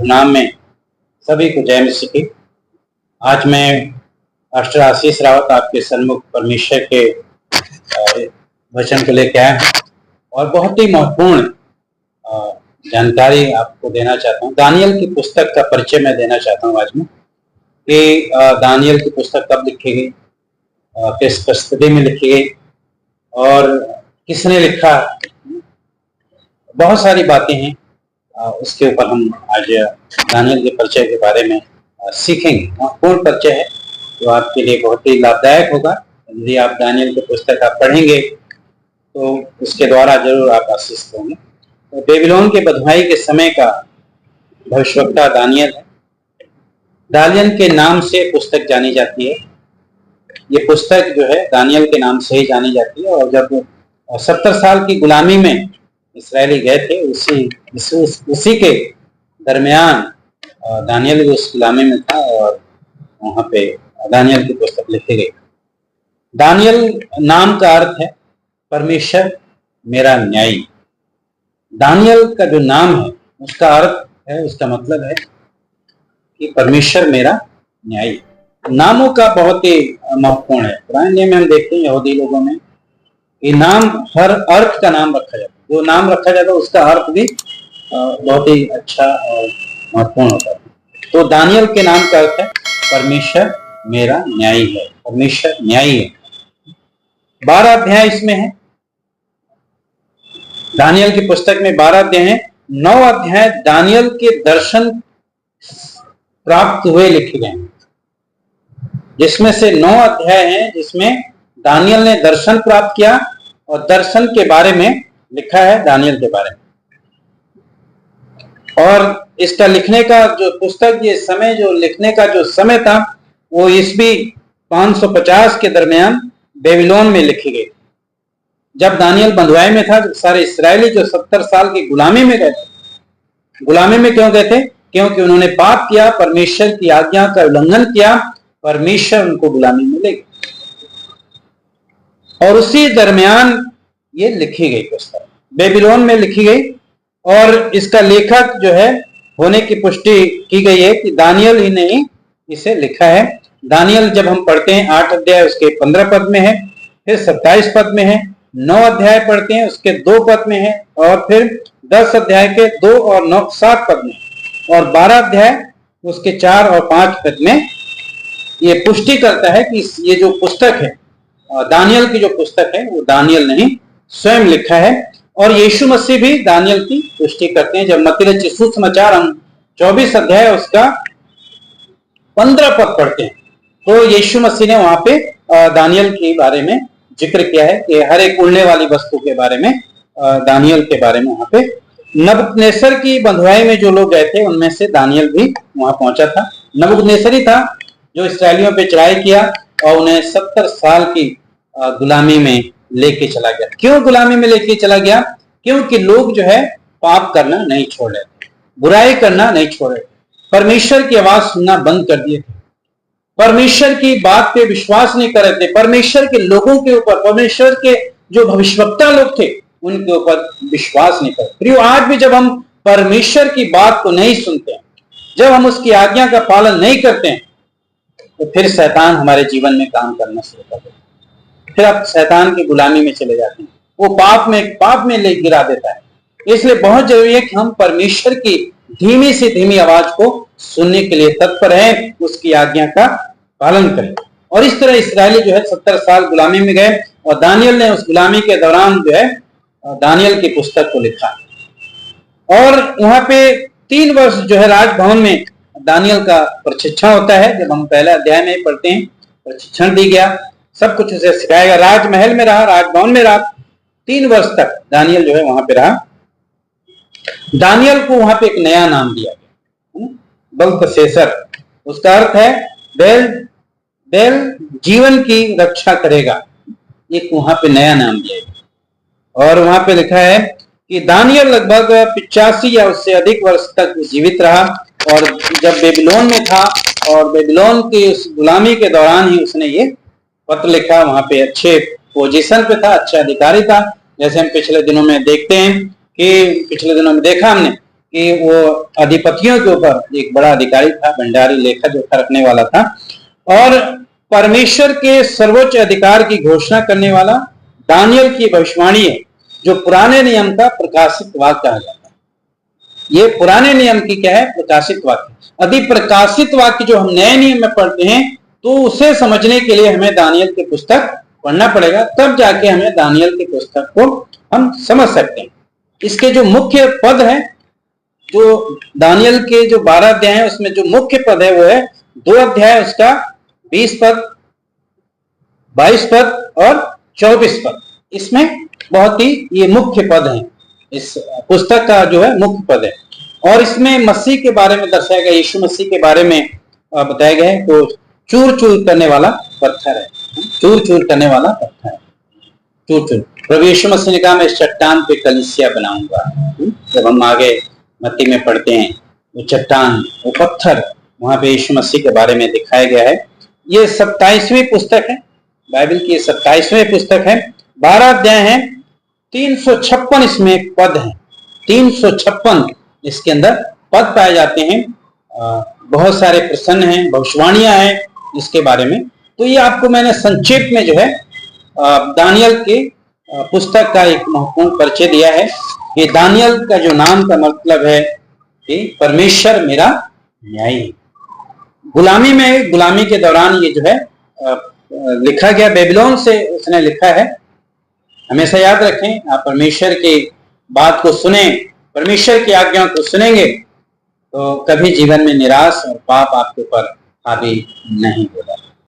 प्रभु नाम में सभी को जय मसीह की। आज मैं पास्टर आशीष रावत आपके सन्मुख परमेश्वर के वचन को लेकर आया हूँ और बहुत ही महत्वपूर्ण जानकारी आपको देना चाहता हूँ। दानियल की पुस्तक का परिचय मैं देना चाहता हूँ आज में कि दानियल की पुस्तक कब लिखी गई, किस परिस्थिति में लिखी गई और किसने लिखा। बहुत सारी बातें हैं, उसके ऊपर हम आज दानियल के परिचय के बारे में सीखेंगे। महत्वपूर्ण परिचय है जो आपके लिए बहुत ही लाभदायक होगा। यदि आप दानियल की पुस्तक आप पढ़ेंगे तो उसके द्वारा जरूर आप आशीषित होंगे। तो बेबीलोन के बंधुआई के समय का भविष्यवक्ता दानियल है। दानियल के नाम से पुस्तक जानी जाती है। ये पुस्तक जो है दानियल के नाम से ही जानी जाती है। और जब 70 साल की गुलामी में इसराइली गए थे, उसी के दरमियान दानियल भी उस गुलामी में था और वहां पे दानियल की पुस्तक लिखी गई। दानियल नाम का अर्थ है परमेश्वर मेरा न्यायी। दानियल का जो नाम है उसका अर्थ है, उसका मतलब है कि परमेश्वर मेरा न्यायी। नामों का बहुत ही महत्वपूर्ण है। पुराने नियम में हम देखते हैं यहूदी लोगों में ये नाम हर अर्थ का नाम रखा जाता है। जो नाम रखा जाता है उसका अर्थ भी बहुत ही अच्छा और महत्वपूर्ण होता है। तो दानियल के नाम का अर्थ है परमेश्वर मेरा न्यायी है। परमेश्वर न्यायी है। 12 अध्याय इसमें है। दानियल की पुस्तक में 12 अध्याय हैं। 9 अध्याय दानियल के दर्शन प्राप्त हुए लिखे गए, जिसमें से 9 अध्याय हैं जिसमें दानियल ने दर्शन प्राप्त किया और दर्शन के बारे में लिखा है दानियल के बारे में। और इसका लिखने का जो पुस्तक, ये समय जो लिखने का जो समय था वो ईस्वी 550 के दरमियान बेबीलोन में लिखी गई। जब दानियल बंधुआई में था, सारे इसराइली जो 70 साल की गुलामी में गए थे। गुलामी में क्यों गए थे? क्योंकि उन्होंने पाप किया, परमेश्वर की आज्ञा का उल्लंघन किया, परमेश्वर उनको गुलामी में ले गए। और उसी दरमियान ये लिखी गई पुस्तक बेबीलोन में लिखी गई। और इसका लेखक जो है होने की पुष्टि की गई है कि दानियल ही ने इसे लिखा है। दानियल जब हम पढ़ते हैं 8 अध्याय उसके 15 पद में है, फिर 27 पद में है। 9 अध्याय पढ़ते हैं उसके 2 पद में है, और फिर 10 अध्याय के 2 और 9 7 पद में, और 12 अध्याय उसके 4 और 5 पद में ये पुष्टि करता है कि ये जो पुस्तक है दानियल की जो पुस्तक है वो दानियल ने स्वयं लिखा है। और यीशु मसीह भी दानियल की पुष्टि करते हैं। जब मत्ती रचित सुसमाचार हम 24 अध्याय उसका 15 पद पढ़ते हैं तो यीशु मसीह ने वहां पे दानियल के बारे में जिक्र किया है कि हर एक उड़ने वाली वस्तु के बारे में, दानियल के बारे में वहां पे। नबूकदनेस्सर की बंधुआई में जो लोग गए थे उनमें से दानियल भी वहां पहुंचा था। नबूकदनेस्सर ही था जो इसराइलियों पे चढ़ाई किया और उन्हें 70 साल की गुलामी में लेके चला गया। क्यों गुलामी में लेके चला गया? क्योंकि लोग जो है पाप करना नहीं छोड़ रहे थे, बुराई करना नहीं छोड़ रहे थे, परमेश्वर की आवाज सुनना बंद कर दिए थे, परमेश्वर की बात पे विश्वास नहीं कर रहे थे, परमेश्वर के लोगों के ऊपर, परमेश्वर के जो भविष्यवक्ता लोग थे उनके ऊपर विश्वास नहीं करते। प्रियो, आज भी जब हम परमेश्वर की बात को नहीं सुनते हैं, जब हम उसकी आज्ञा का पालन नहीं करते हैं, तो फिर शैतान हमारे जीवन में काम करना शुरू कर देता है। फिर आप शैतान की गुलामी में चले जाते हैं। वो पाप में ले गिरा देता है। इसलिए बहुत जरूरी है कि हम परमेश्वर की धीमी से धीमी आवाज को सुनने के लिए तत्पर हैं, उसकी आज्ञा का पालन करें। और इस तरह इसराइली जो है 70 साल गुलामी में गए और दानियल ने उस गुलामी के दौरान जो है दानियल की पुस्तक को लिखा। और वहां पे 3 वर्ष जो है राजभवन में दानियल का प्रशिक्षण होता है। जब हम पहले अध्याय में पढ़ते हैं, प्रशिक्षण दी गया, सब कुछ उसे सिखाया गया। राजमहल में रहा, राजभवन में रहा, 3 वर्ष तक दानियल जो है वहां पे रहा। दानियल को वहां पे एक नया नाम दिया गया, बेलतशस्सर। उसका अर्थ है बेल जीवन की रक्षा करेगा। एक वहां पे नया नाम दिया गया। और वहां पे लिखा है कि दानियल लगभग 85 या उससे अधिक वर्ष तक जीवित रहा। और जब बेबीलोन में था और बेबीलोन की उस गुलामी के दौरान ही उसने ये पत्र लिखा। वहां पे अच्छे पोजीशन पे था, अच्छा अधिकारी था। जैसे हम पिछले दिनों में देखते हैं कि पिछले दिनों में देखा हमने कि वो अधिपतियों के ऊपर एक बड़ा अधिकारी था, भंडारी लेखा जोखा रखने वाला था, और परमेश्वर के सर्वोच्च अधिकार की घोषणा करने वाला दानियल की भविष्यवाणी है, जो पुराने नियम का प्रकाशित वाक्य कहा जाता है। ये पुराने नियम की क्या है? प्रकाशित वाक्य। यदि प्रकाशित वाक्य जो हम नए नियम में पढ़ते हैं तो उसे समझने के लिए हमें दानियल की पुस्तक पढ़ना पड़ेगा, तब जाके हमें दानियल की पुस्तक को हम समझ सकते हैं। इसके जो मुख्य पद है, जो दानियल के जो 12 अध्याय है उसमें जो मुख्य पद है वो है 2 अध्याय, उसका 20 पद, 22 पद और 24 पद। इसमें बहुत ही ये मुख्य पद हैं, इस पुस्तक का जो है मुख्य पद है। और इसमें मसीह के बारे में दर्शाया गया, यीशु मसीह के बारे में बताया गया है। तो चूर चूर करने वाला पत्थर है, चूर चूर करने वाला पत्थर है, चूर चूर। प्रभु यीशु मसीह ने कहा मैं इस चट्टान पे कलीसिया बनाऊंगा। जब हम आगे मत्ती में पढ़ते हैं वो चट्टान, वो पत्थर, वहां पे यीशु मसीह के बारे में दिखाया गया है। ये 27वीं पुस्तक है, बाइबल की 27वीं पुस्तक है। 12 अध्याय है, 356 इसमें पद है, 356 इसके अंदर पद पाए जाते हैं। बहुत सारे प्रसन्न हैं, भविष्यवाणियां हैं इसके बारे में। तो ये आपको मैंने संक्षेप में जो है दानियल के पुस्तक का एक महत्वपूर्ण परिचय दिया है। ये दानियल का जो नाम का मतलब है कि परमेश्वर मेरा न्यायी। गुलामी के दौरान ये जो है लिखा गया, बेबीलोन से उसने लिखा है। हमेशा याद रखें, आप परमेश्वर की बात को सुने, परमेश्वर की आज्ञा को सुनेंगे तो कभी जीवन में निराश और पाप आपके ऊपर हावी नहीं होगा।